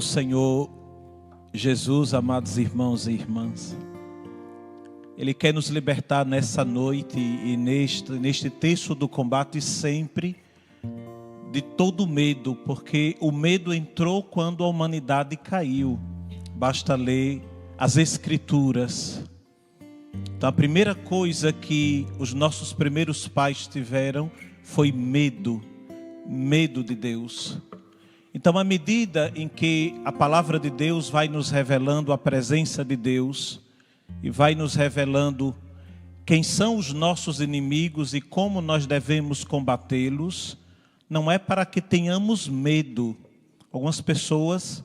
o Senhor Jesus, amados irmãos e irmãs. Ele quer nos libertar nessa noite e neste texto do combate sempre de todo medo, porque o medo entrou quando a humanidade caiu. Basta ler as Escrituras. Então a primeira coisa que os nossos primeiros pais tiveram foi medo de Deus. Então, à medida em que a palavra de Deus vai nos revelando a presença de Deus e vai nos revelando quem são os nossos inimigos e como nós devemos combatê-los, não é para que tenhamos medo. Algumas pessoas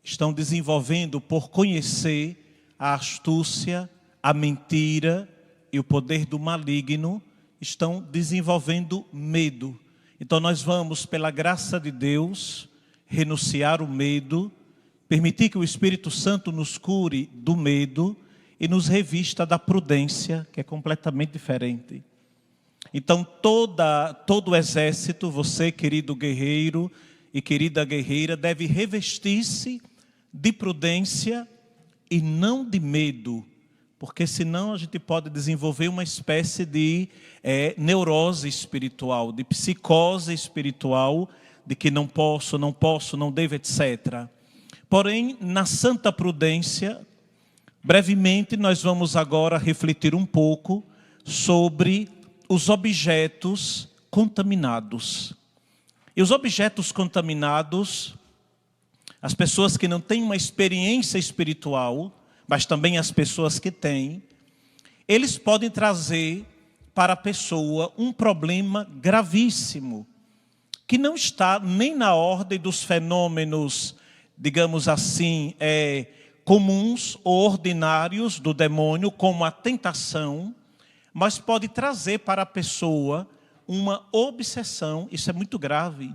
estão desenvolvendo, por conhecer a astúcia, a mentira e o poder do maligno, estão desenvolvendo medo. Então nós vamos, pela graça de Deus, renunciar o medo, permitir que o Espírito Santo nos cure do medo e nos revista da prudência, que é completamente diferente. Então todo o exército, você querido guerreiro e querida guerreira, deve revestir-se de prudência e não de medo, porque senão a gente pode desenvolver uma espécie de neurose espiritual, de psicose espiritual, de que não posso, não devo, etc. Porém, na santa prudência, brevemente nós vamos agora refletir um pouco sobre os objetos contaminados. E os objetos contaminados, as pessoas que não têm uma experiência espiritual, mas também as pessoas que têm, eles podem trazer para a pessoa um problema gravíssimo, que não está nem na ordem dos fenômenos, digamos assim, comuns ou ordinários do demônio, como a tentação, mas pode trazer para a pessoa uma obsessão. Isso é muito grave.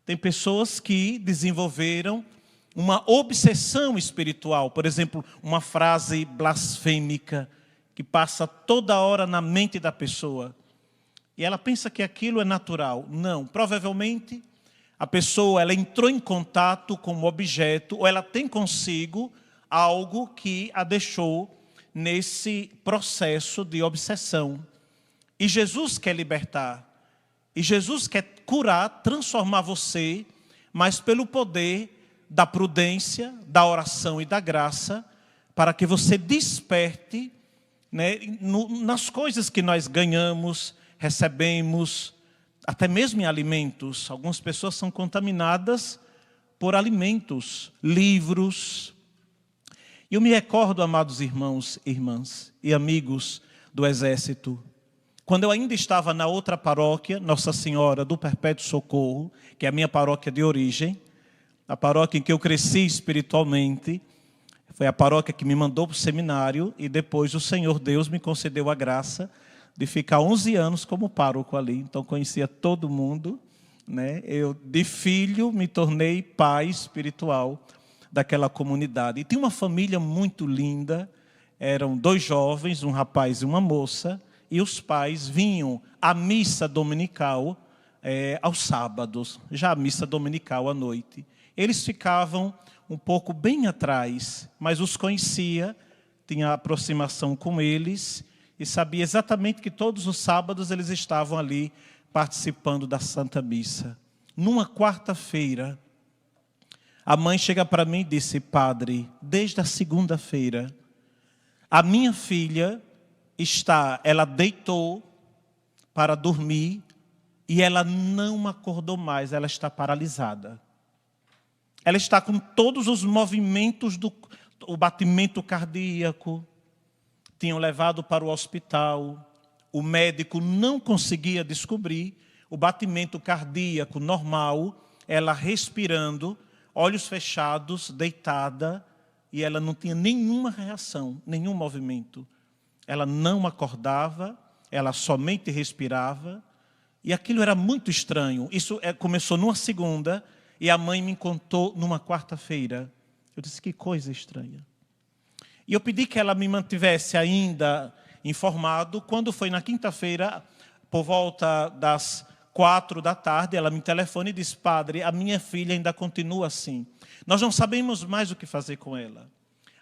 Tem pessoas que desenvolveram uma obsessão espiritual, por exemplo, uma frase blasfêmica que passa toda hora na mente da pessoa. E ela pensa que aquilo é natural. Não, provavelmente a pessoa ela entrou em contato com um objeto, ou ela tem consigo algo que a deixou nesse processo de obsessão. E Jesus quer libertar. E Jesus quer curar, transformar você, mas pelo poder da prudência, da oração e da graça, para que você desperte, né, nas coisas que nós ganhamos, recebemos, até mesmo em alimentos. Algumas pessoas são contaminadas por alimentos, livros. Eu me recordo, amados irmãos, irmãs e amigos do Exército, quando eu ainda estava na outra paróquia, Nossa Senhora do Perpétuo Socorro, que é a minha paróquia de origem, a paróquia em que eu cresci espiritualmente, foi a paróquia que me mandou para o seminário, e depois o Senhor Deus me concedeu a graça de ficar 11 anos como pároco ali. Então conhecia todo mundo, né? Eu de filho me tornei pai espiritual daquela comunidade. E tinha uma família muito linda, eram 2 jovens, um rapaz e uma moça, e os pais vinham à missa dominical aos sábados, já a missa dominical à noite. Eles ficavam um pouco bem atrás, mas os conhecia, tinha aproximação com eles, e sabia exatamente que todos os sábados eles estavam ali participando da Santa Missa. Numa quarta-feira, a mãe chega para mim e disse: padre, desde a segunda-feira, a minha filha ela deitou para dormir e ela não acordou mais, ela está paralisada. Ela está com todos os movimentos o batimento cardíaco. Tinham levado para o hospital, o médico não conseguia descobrir o batimento cardíaco normal, ela respirando, olhos fechados, deitada, e ela não tinha nenhuma reação, nenhum movimento. Ela não acordava, ela somente respirava, e aquilo era muito estranho. Isso começou numa segunda, e a mãe me contou numa quarta-feira. Eu disse: que coisa estranha. E eu pedi que ela me mantivesse ainda informado. Quando foi na quinta-feira, por volta das 4 da tarde, ela me telefona e diz: padre, a minha filha ainda continua assim. Nós não sabemos mais o que fazer com ela.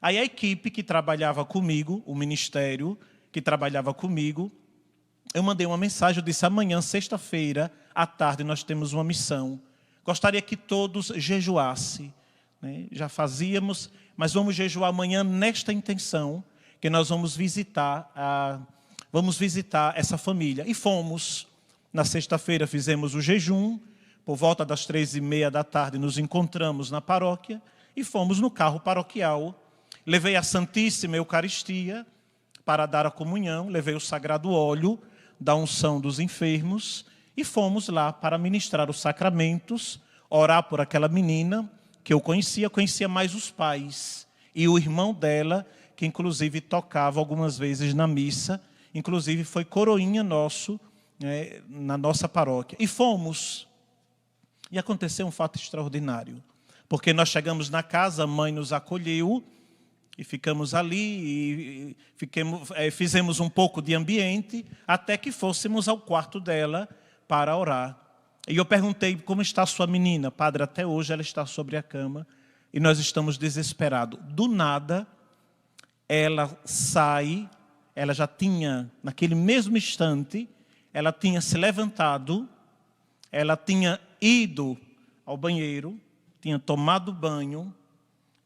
Aí a equipe que trabalhava comigo, o ministério que trabalhava comigo, eu mandei uma mensagem, eu disse: amanhã, sexta-feira, à tarde, nós temos uma missão. Gostaria que todos jejuassem. Né? Já fazíamos, mas vamos jejuar amanhã nesta intenção, que nós vamos visitar essa família. E fomos. Na sexta-feira fizemos o jejum, por volta das 3:30 da tarde nos encontramos na paróquia e fomos no carro paroquial. Levei a Santíssima Eucaristia para dar a comunhão, levei o sagrado óleo da unção dos enfermos e fomos lá para ministrar os sacramentos, orar por aquela menina que eu conhecia mais os pais e o irmão dela, que inclusive tocava algumas vezes na missa, inclusive foi coroinha nosso, na nossa paróquia. E fomos. E aconteceu um fato extraordinário. Porque nós chegamos na casa, a mãe nos acolheu e ficamos ali, e fizemos um pouco de ambiente, até que fôssemos ao quarto dela para orar. E eu perguntei: como está a sua menina? Padre, até hoje ela está sobre a cama e nós estamos desesperados. Do nada, ela sai, ela já tinha, naquele mesmo instante, ela tinha se levantado, ela tinha ido ao banheiro, tinha tomado banho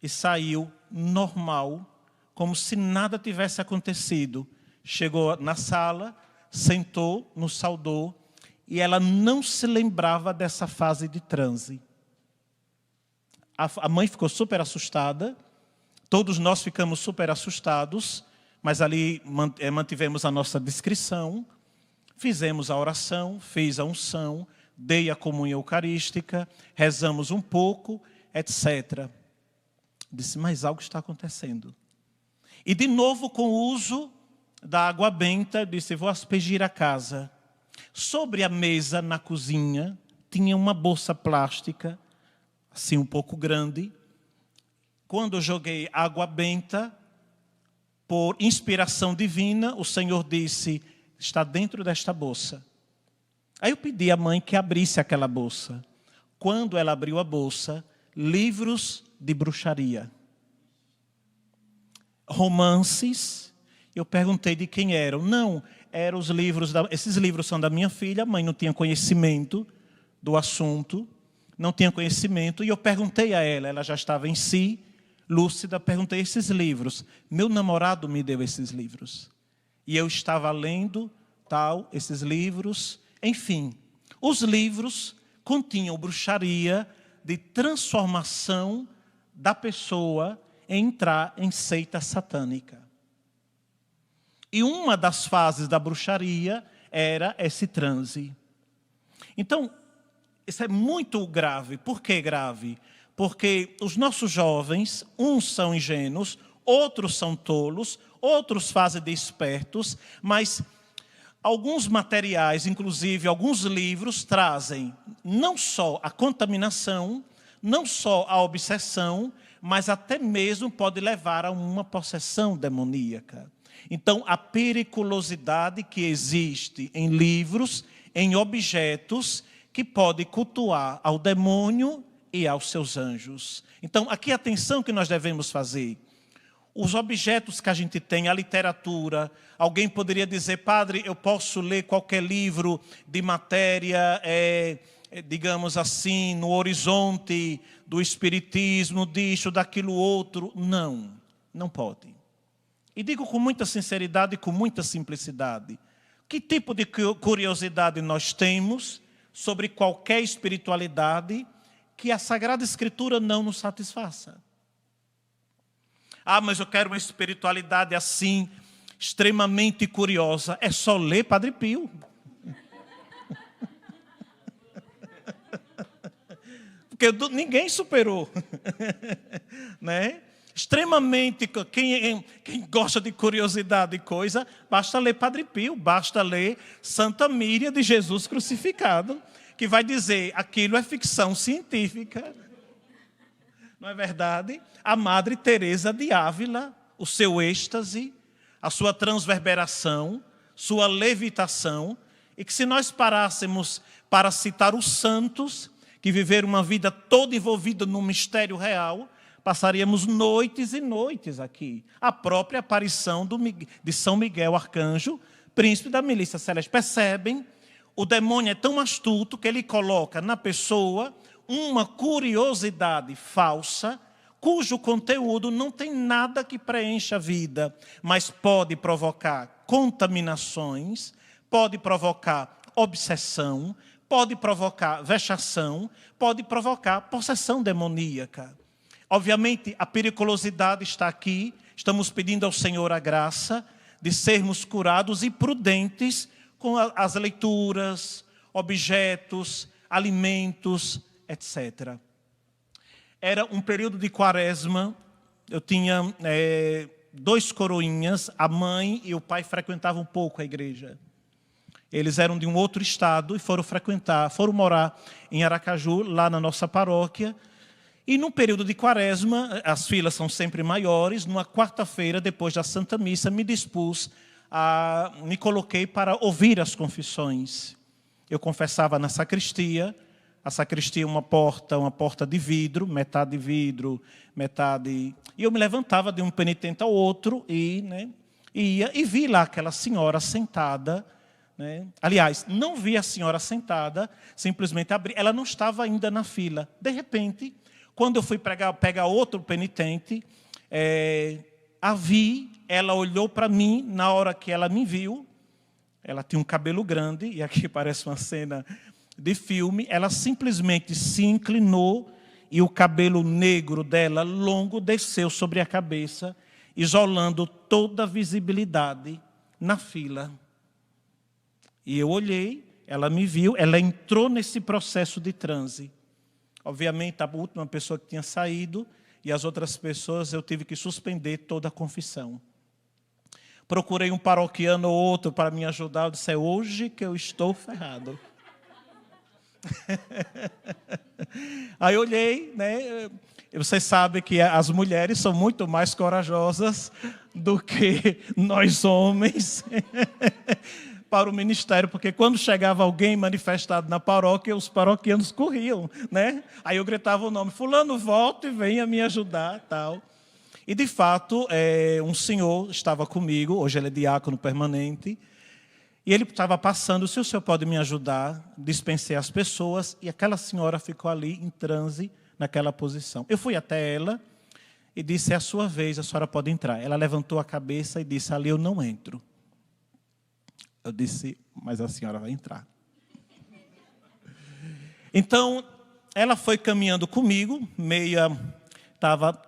e saiu normal, como se nada tivesse acontecido. Chegou na sala, sentou, nos saudou e ela não se lembrava dessa fase de transe. A mãe ficou super assustada, todos nós ficamos super assustados, mas ali mantivemos a nossa discrição. Fizemos a oração, fiz a unção, dei a comunhão eucarística, rezamos um pouco, etc. Disse: mas algo está acontecendo. E de novo, com o uso da água benta, disse: vou aspergir a casa. Sobre a mesa, na cozinha, tinha uma bolsa plástica, assim um pouco grande. Quando eu joguei água benta, por inspiração divina, o Senhor disse: está dentro desta bolsa. Aí eu pedi à mãe que abrisse aquela bolsa. Quando ela abriu a bolsa, livros de bruxaria, romances. Eu perguntei de quem eram. Não, eram os livros, esses livros são da minha filha. A mãe não tinha conhecimento do assunto, não tinha conhecimento. E eu perguntei a ela já estava em si, lúcida, perguntei: esses livros, meu namorado me deu esses livros. E eu estava lendo esses livros, enfim. Os livros continham bruxaria de transformação da pessoa em entrar em seita satânica. E uma das fases da bruxaria era esse transe. Então, isso é muito grave. Por que grave? Porque os nossos jovens, uns são ingênuos, outros são tolos, outros fazem de espertos, mas alguns materiais, inclusive alguns livros, trazem não só a contaminação, não só a obsessão, mas até mesmo pode levar a uma possessão demoníaca. Então, a periculosidade que existe em livros, em objetos, que pode cultuar ao demônio e aos seus anjos. Então, aqui a atenção que nós devemos fazer. Os objetos que a gente tem, a literatura, alguém poderia dizer: padre, eu posso ler qualquer livro de matéria, digamos assim, no horizonte do espiritismo, disso, daquilo outro. Não, não pode. E digo com muita sinceridade e com muita simplicidade: que tipo de curiosidade nós temos sobre qualquer espiritualidade que a Sagrada Escritura não nos satisfaça? Ah, mas eu quero uma espiritualidade assim, extremamente curiosa. É só ler Padre Pio. Porque ninguém superou. Né? Extremamente, quem gosta de curiosidade e coisa, basta ler Padre Pio, basta ler Santa Míria de Jesus crucificado, que vai dizer: aquilo é ficção científica. Não é verdade? A Madre Teresa de Ávila, o seu êxtase, a sua transverberação, sua levitação, e que se nós parássemos para citar os santos, que viveram uma vida toda envolvida no mistério real, passaríamos noites e noites aqui. A própria aparição de São Miguel Arcanjo, príncipe da milícia celeste. Percebem? O demônio é tão astuto que ele coloca na pessoa uma curiosidade falsa, cujo conteúdo não tem nada que preencha a vida, mas pode provocar contaminações, pode provocar obsessão, pode provocar vexação, pode provocar possessão demoníaca. Obviamente, a periculosidade está aqui. Estamos pedindo ao Senhor a graça de sermos curados e prudentes com as leituras, objetos, alimentos, etc. Era um período de quaresma. Eu tinha 2 coroinhas, a mãe e o pai frequentavam um pouco a igreja. Eles eram de um outro estado e foram morar em Aracaju, lá na nossa paróquia. E no período de quaresma, as filas são sempre maiores. Numa quarta-feira, depois da Santa Missa, me coloquei para ouvir as confissões. Eu confessava na sacristia. A sacristia é uma porta de vidro, metade, metade... E eu me levantava de um penitente ao outro e ia e vi lá aquela senhora sentada. Aliás, não vi a senhora sentada, simplesmente abri. Ela não estava ainda na fila. De repente, quando eu fui pegar outro penitente, a vi, ela olhou para mim. Na hora que ela me viu, ela tinha um cabelo grande, e aqui parece uma cena de filme. Ela simplesmente se inclinou e o cabelo negro dela, longo, desceu sobre a cabeça, isolando toda a visibilidade na fila. E eu olhei, ela me viu, ela entrou nesse processo de transe. Obviamente, a última pessoa que tinha saído, e as outras pessoas eu tive que suspender toda a confissão. Procurei um paroquiano ou outro para me ajudar. Eu disse, é hoje que eu estou ferrado. Aí eu olhei, Vocês sabem que as mulheres são muito mais corajosas do que nós homens para o ministério, porque quando chegava alguém manifestado na paróquia, os paroquianos corriam, Aí eu gritava o nome, fulano, volte e venha me ajudar, tal. E de fato, um senhor estava comigo, hoje ele é diácono permanente, e ele estava passando, se o senhor pode me ajudar, dispensei as pessoas, e aquela senhora ficou ali em transe, naquela posição. Eu fui até ela e disse, é a sua vez, a senhora pode entrar. Ela levantou a cabeça e disse, ali eu não entro. Eu disse, mas a senhora vai entrar. Então, ela foi caminhando comigo, estava,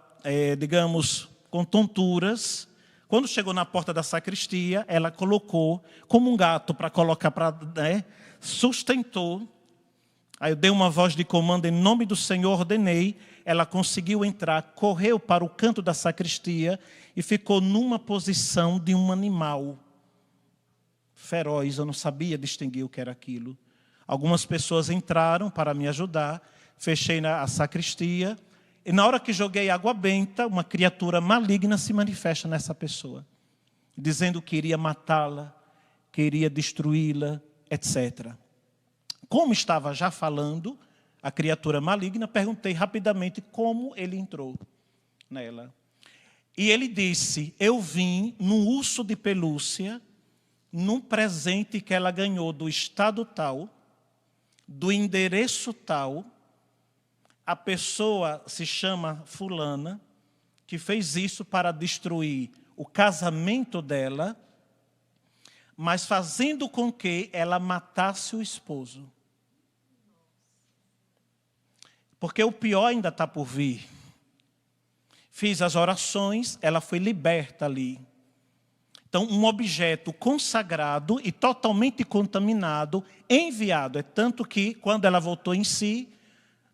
digamos, com tonturas. Quando chegou na porta da sacristia, ela colocou, como um gato para colocar, sustentou. Aí eu dei uma voz de comando, em nome do Senhor ordenei. Ela conseguiu entrar, correu para o canto da sacristia e ficou numa posição de um animal feroz. Eu não sabia distinguir o que era aquilo. Algumas pessoas entraram para me ajudar, fechei a sacristia, e na hora que joguei água benta, uma criatura maligna se manifesta nessa pessoa, dizendo que iria matá-la, que iria destruí-la, etc. Como estava já falando, a criatura maligna, perguntei rapidamente como ele entrou nela. E ele disse, eu vim num urso de pelúcia, num presente que ela ganhou do estado tal, do endereço tal. A pessoa se chama fulana, que fez isso para destruir o casamento dela, mas fazendo com que ela matasse o esposo. Porque o pior ainda está por vir. Fiz as orações, ela foi liberta ali. Então, um objeto consagrado e totalmente contaminado, enviado. É tanto que, quando ela voltou em si,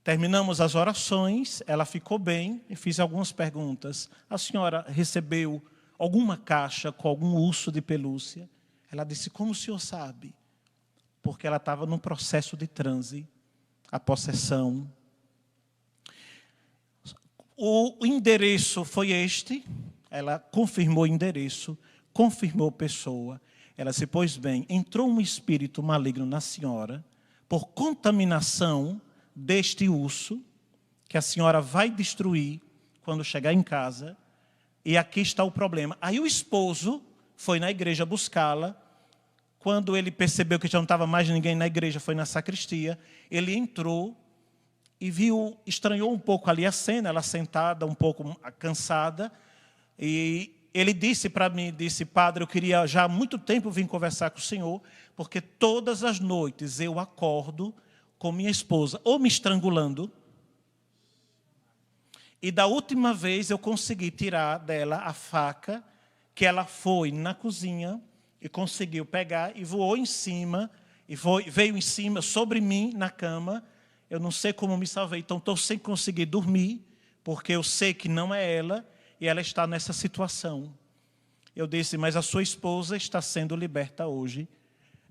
terminamos as orações, ela ficou bem e fiz algumas perguntas. A senhora recebeu alguma caixa com algum urso de pelúcia? Ela disse, como o senhor sabe? Porque ela estava num processo de transe, a possessão. O endereço foi este, ela confirmou o endereço, confirmou pessoa. Ela disse, pois bem, entrou um espírito maligno na senhora, por contaminação deste urso, que a senhora vai destruir quando chegar em casa, e aqui está o problema. Aí o esposo foi na igreja buscá-la. Quando ele percebeu que já não estava mais ninguém na igreja, foi na sacristia, ele entrou e viu, estranhou um pouco ali a cena, ela sentada, um pouco cansada, e ele disse para mim, disse: padre, eu queria já há muito tempo vir conversar com o senhor, porque todas as noites eu acordo com minha esposa ou me estrangulando, e da última vez eu consegui tirar dela a faca, que ela foi na cozinha e conseguiu pegar e voou em cima, e veio em cima, sobre mim, na cama. Eu não sei como me salvei, então estou sem conseguir dormir, porque eu sei que não é ela, e ela está nessa situação. Eu disse: mas a sua esposa está sendo liberta hoje,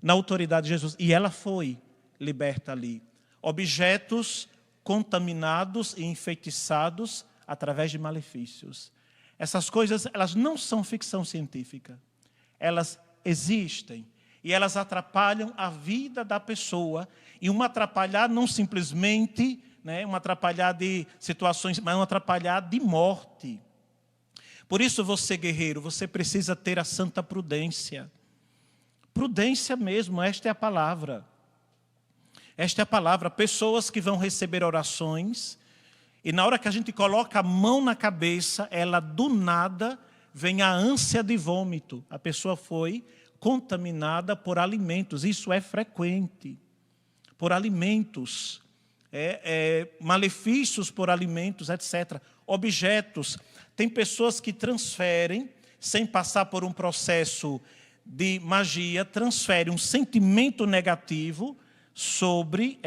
na autoridade de Jesus. E ela foi liberta ali. Objetos contaminados e enfeitiçados através de malefícios. Essas coisas, elas não são ficção científica. Elas existem. E elas atrapalham a vida da pessoa. E um atrapalhar não simplesmente, um atrapalhar de situações, mas um atrapalhar de morte. Por isso, você, guerreiro, você precisa ter a santa prudência. Prudência mesmo, esta é a palavra. Esta é a palavra. Pessoas que vão receber orações, e na hora que a gente coloca a mão na cabeça, ela do nada vem a ânsia de vômito. A pessoa foi contaminada por alimentos. Isso é frequente. Por alimentos. Malefícios por alimentos, etc. Objetos. Tem pessoas que transferem, sem passar por um processo de magia, transferem um sentimento negativo sobre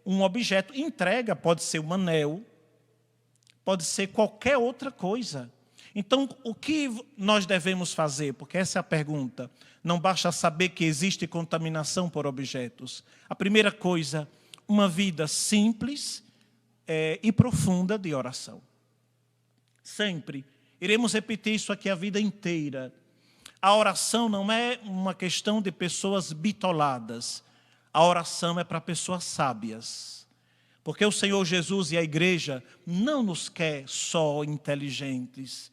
um objeto. Entrega, pode ser um anel, pode ser qualquer outra coisa. Então, o que nós devemos fazer? Porque essa é a pergunta. Não basta saber que existe contaminação por objetos. A primeira coisa, uma vida simples e profunda de oração. Sempre. Iremos repetir isso aqui a vida inteira. A oração não é uma questão de pessoas bitoladas. A oração é para pessoas sábias. Porque o Senhor Jesus e a igreja não nos quer só inteligentes.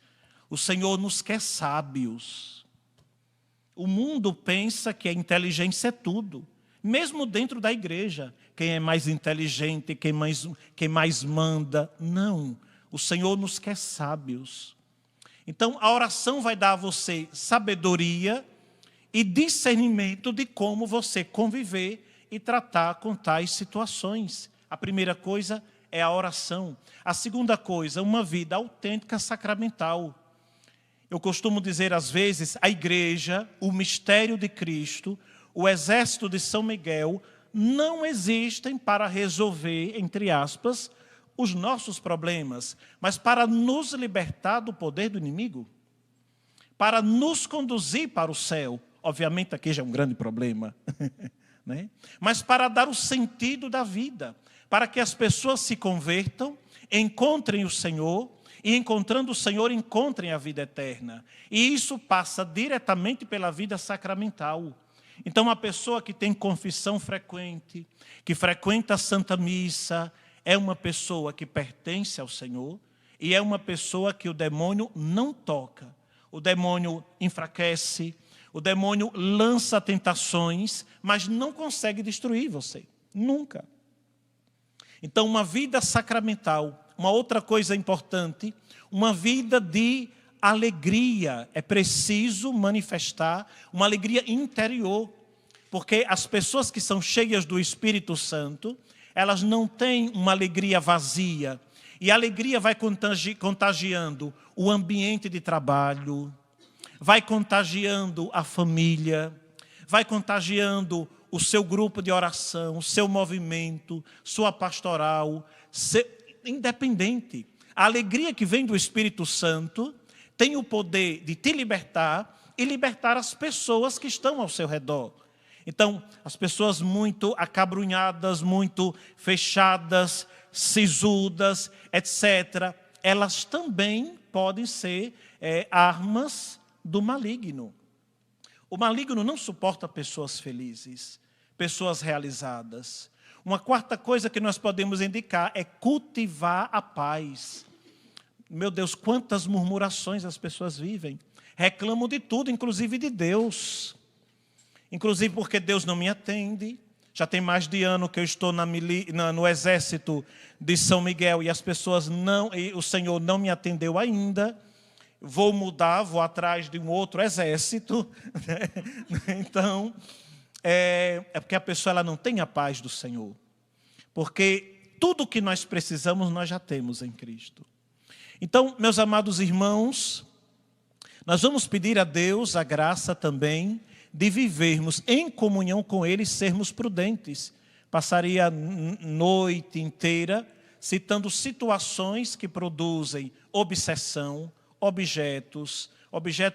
O Senhor nos quer sábios. O mundo pensa que a inteligência é tudo. Mesmo dentro da igreja. Quem é mais inteligente, quem mais manda. Não. O Senhor nos quer sábios. Então, a oração vai dar a você sabedoria e discernimento de como você conviver e tratar com tais situações. A primeira coisa é a oração. A segunda coisa, uma vida autêntica sacramental. Eu costumo dizer às vezes, a igreja, o mistério de Cristo, o exército de São Miguel, não existem para resolver, entre aspas, os nossos problemas, mas para nos libertar do poder do inimigo, para nos conduzir para o céu. Obviamente aqui já é um grande problema, mas para dar o sentido da vida, para que as pessoas se convertam, encontrem o Senhor, e encontrando o Senhor, encontrem a vida eterna. E isso passa diretamente pela vida sacramental. Então, uma pessoa que tem confissão frequente, que frequenta a Santa Missa, é uma pessoa que pertence ao Senhor, e é uma pessoa que o demônio não toca. O demônio enfraquece, o demônio lança tentações, mas não consegue destruir você. Nunca. Então, uma vida sacramental. Uma outra coisa importante, uma vida de alegria. É preciso manifestar uma alegria interior. Porque as pessoas que são cheias do Espírito Santo, elas não têm uma alegria vazia. E a alegria vai contagiando o ambiente de trabalho, vai contagiando a família, vai contagiando o seu grupo de oração, o seu movimento, sua pastoral, independente. A alegria que vem do Espírito Santo tem o poder de te libertar e libertar as pessoas que estão ao seu redor. Então, as pessoas muito acabrunhadas, muito fechadas, sisudas, etc., elas também podem ser armas do maligno. O maligno não suporta pessoas felizes, pessoas realizadas. Uma quarta coisa que nós podemos indicar é cultivar a paz. Meu Deus, quantas murmurações as pessoas vivem. Reclamam de tudo, inclusive de Deus. Inclusive porque Deus não me atende. Já tem mais de ano que eu estou no exército de São Miguel e as pessoas e o Senhor não me atendeu ainda. Vou mudar, vou atrás de um outro exército. Então, é porque a pessoa ela não tem a paz do Senhor. Porque tudo o que nós precisamos, nós já temos em Cristo. Então, meus amados irmãos, nós vamos pedir a Deus a graça também de vivermos em comunhão com Ele e sermos prudentes. Passaria a noite inteira citando situações que produzem obsessão, objetos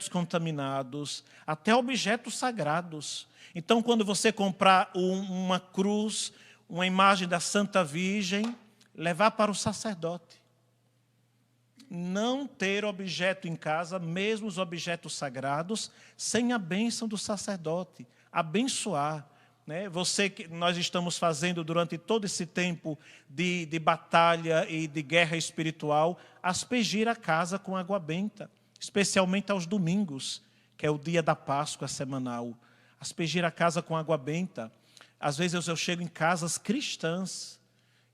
contaminados, até objetos sagrados. Então, quando você comprar uma cruz, uma imagem da Santa Virgem, levar para o sacerdote. Não ter objeto em casa, mesmo os objetos sagrados, sem a bênção do sacerdote. Abençoar. Né? Nós estamos fazendo durante todo esse tempo de batalha e de guerra espiritual, aspergir a casa com água benta, especialmente aos domingos, que é o dia da Páscoa semanal. Aspergir a casa com água benta. Às vezes eu chego em casas cristãs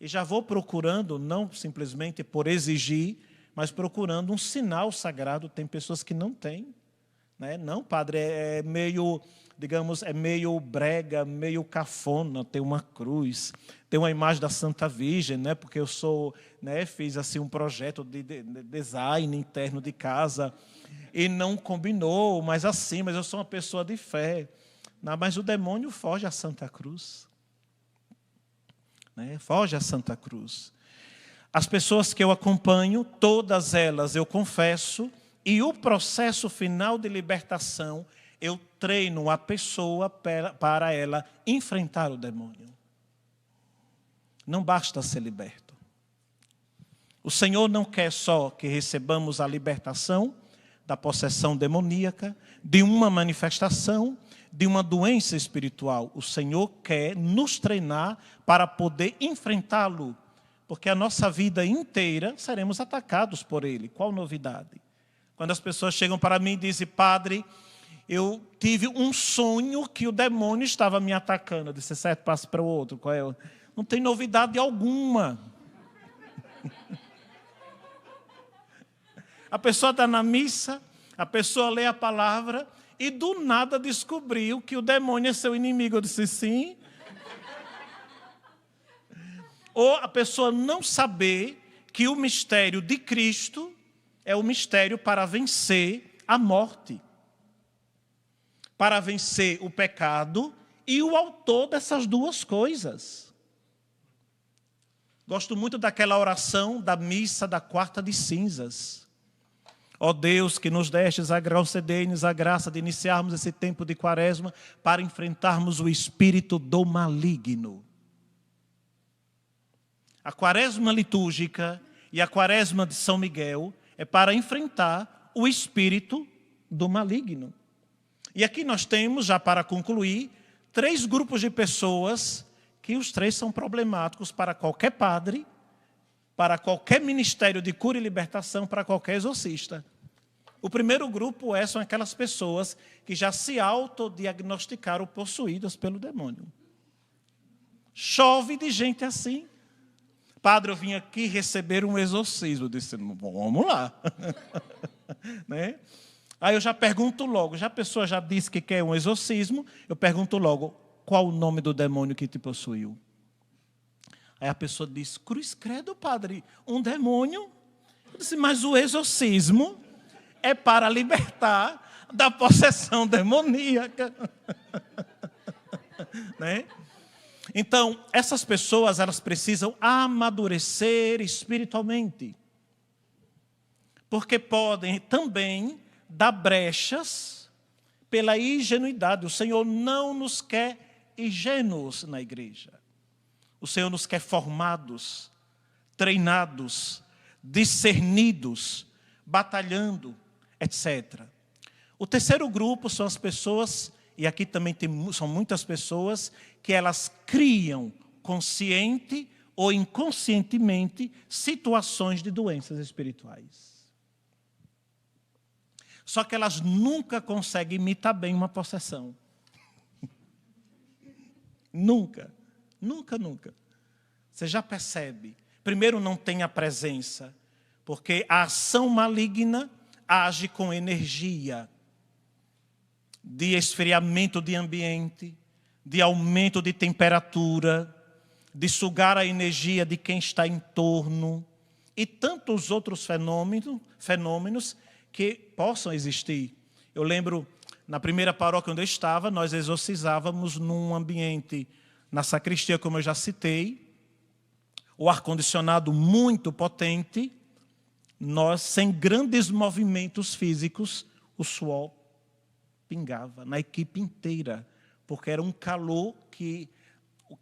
e já vou procurando, não simplesmente por exigir, mas procurando um sinal sagrado. Tem pessoas que não têm. Né? Não, padre, é meio, digamos, é meio brega, meio cafona, tem uma cruz, tem uma imagem da Santa Virgem, né? Porque eu fiz assim um projeto de design interno de casa e não combinou, mas eu sou uma pessoa de fé. Não, mas o demônio foge à Santa Cruz. Né? Foge à Santa Cruz. As pessoas que eu acompanho, todas elas eu confesso, e o processo final de libertação, eu treino a pessoa para ela enfrentar o demônio. Não basta ser liberto. O Senhor não quer só que recebamos a libertação da possessão demoníaca, de uma manifestação, de uma doença espiritual. O Senhor quer nos treinar para poder enfrentá-lo. Porque a nossa vida inteira seremos atacados por ele. Qual novidade? Quando as pessoas chegam para mim e dizem, padre, eu tive um sonho que o demônio estava me atacando. Eu disse, certo, passo para o outro. Qual é? Não tem novidade alguma. A pessoa está na missa, a pessoa lê a palavra e do nada descobriu que o demônio é seu inimigo. Eu disse, sim. Ou a pessoa não saber que o mistério de Cristo é o mistério para vencer a morte, para vencer o pecado e o autor dessas duas coisas. Gosto muito daquela oração da missa da quarta de cinzas. Ó Deus, que nos destes, concedei-nos a graça de iniciarmos esse tempo de quaresma para enfrentarmos o espírito do maligno. A quaresma litúrgica e a quaresma de São Miguel é para enfrentar o espírito do maligno. E aqui nós temos, já para concluir, 3 grupos de pessoas que os 3 são problemáticos para qualquer padre, para qualquer ministério de cura e libertação, para qualquer exorcista. O primeiro grupo são aquelas pessoas que já se autodiagnosticaram possuídas pelo demônio. Chove de gente assim. Padre, eu vim aqui receber um exorcismo. Eu disse, vamos lá. Né? Aí eu já pergunto logo, já a pessoa já disse que quer um exorcismo, eu pergunto logo, qual o nome do demônio que te possuiu? Aí a pessoa diz, cruz credo, padre, um demônio? Eu disse, mas o exorcismo é para libertar da possessão demoníaca. Né? Então, essas pessoas, elas precisam amadurecer espiritualmente. Porque podem também dar brechas pela ingenuidade. O Senhor não nos quer ingênuos na igreja. O Senhor nos quer formados, treinados, discernidos, batalhando, etc. O terceiro grupo são as pessoas e aqui também são muitas pessoas que elas criam consciente ou inconscientemente situações de doenças espirituais. Só que elas nunca conseguem imitar bem uma possessão. Nunca. Você já percebe. Primeiro, não tem a presença, porque a ação maligna age com energia de esfriamento de ambiente, de aumento de temperatura, de sugar a energia de quem está em torno e tantos outros fenômenos que possam existir. Eu lembro, na primeira paróquia onde eu estava, nós exorcizávamos num ambiente, na sacristia, como eu já citei, o ar-condicionado muito potente, nós, sem grandes movimentos físicos, o suor pingava na equipe inteira, porque era um calor que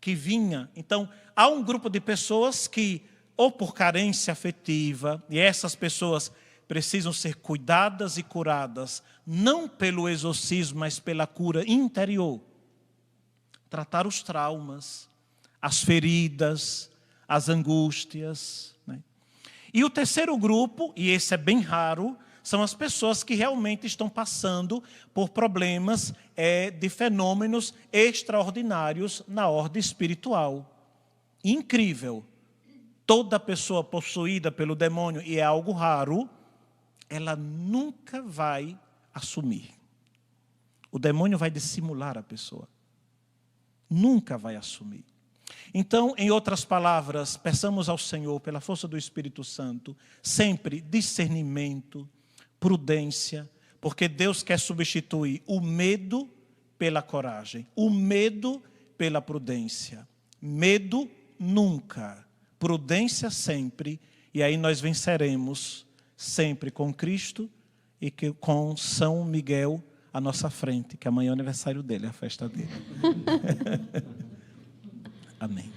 vinha. Então, há um grupo de pessoas que, ou por carência afetiva, e essas pessoas precisam ser cuidadas e curadas, não pelo exorcismo, mas pela cura interior. Tratar os traumas, as feridas, as angústias, né? E o terceiro grupo, e esse é bem raro, são as pessoas que realmente estão passando por problemas de fenômenos extraordinários na ordem espiritual. Incrível. Toda pessoa possuída pelo demônio, e é algo raro, ela nunca vai assumir. O demônio vai dissimular a pessoa. Nunca vai assumir. Então, em outras palavras, peçamos ao Senhor, pela força do Espírito Santo, sempre discernimento, prudência, porque Deus quer substituir o medo pela coragem, o medo pela prudência. Medo nunca, prudência sempre, e aí nós venceremos sempre com Cristo e com São Miguel à nossa frente, que amanhã é o aniversário dele, é a festa dele. Amém.